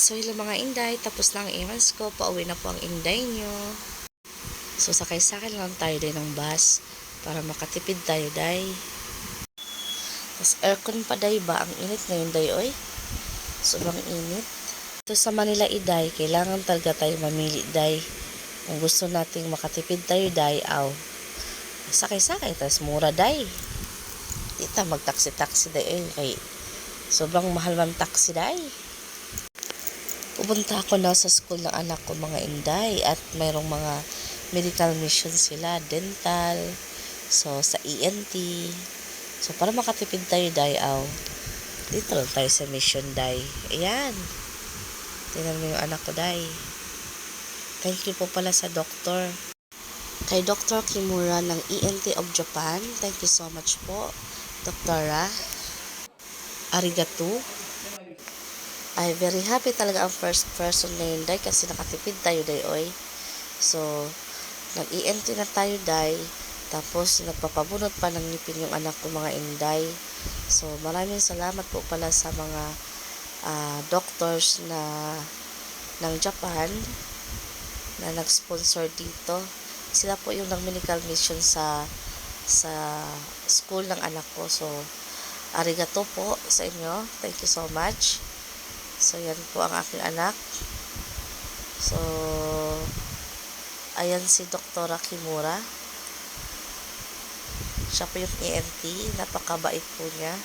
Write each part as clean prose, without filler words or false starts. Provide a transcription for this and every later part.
So, hello mga inday, tapos na ang errands ko, pauwi na po ang inday nyo. So, sakay-sakay lang tayo din ng bus para makatipid tayo, day. Tapos, aircon pa, day ba? Ang init ngayon, day, oy. Sobrang init. So, sa Manila, iday, kailangan talaga tayo mamili, day. Kung gusto nating makatipid tayo, day, aw. Sakay-sakay, tapos mura, day. Dito, mag-taxi-taxi, day, eh. Kay, sobrang mahal ng taxi, day. Pupunta ako na sa school ng anak ko, mga inday, at mayroong mga medical mission sila, dental, so sa ENT. So para makatipid tayo, day, aw. Dito lang tayo sa mission, day. Ayan. Tingnan mo yung anak ko, day. Thank you po pala sa doktor. Kay Dr. Kimura ng ENT of Japan. Thank you so much po, Doktora. Arigato. Ay, very happy talaga ang first person na yun, day, kasi nakatipid tayo, day, oy. So, nag-ENT na tayo, day. Tapos, nagpapabunot pa ng ngipin yung anak ko, mga inday. So, maraming salamat po pala sa mga doctors ng Japan na nag-sponsor dito. Sila po yung nag-medical mission sa school ng anak ko. So, arigato po sa inyo. Thank you so much. So, yan po ang aking anak. So, ayan si Doktora Kimura. Siya po yung ENT. Napakabait po niya.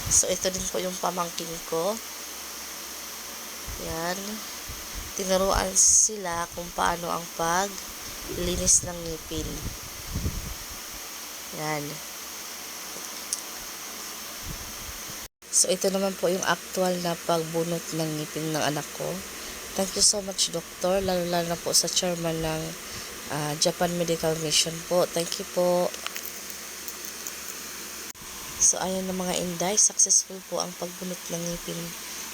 So, ito din po yung pamangkin ko. Yan. Tinuruan sila kung paano ang paglinis ng ngipin. Yan. So, ito naman po yung actual na pagbunot ng ngipin ng anak ko. Thank you so much, Doktor. Lalo-lalo na po sa chairman ng Japan Medical Mission po. Thank you po. So, ayan na mga inday. Successful po ang pagbunot ng ngipin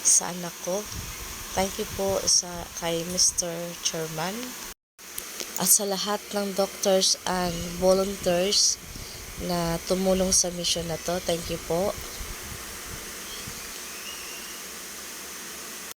sa anak ko. Thank you po kay Mr. Chairman. At sa lahat ng doctors and volunteers na tumulong sa mission na to. Thank you po.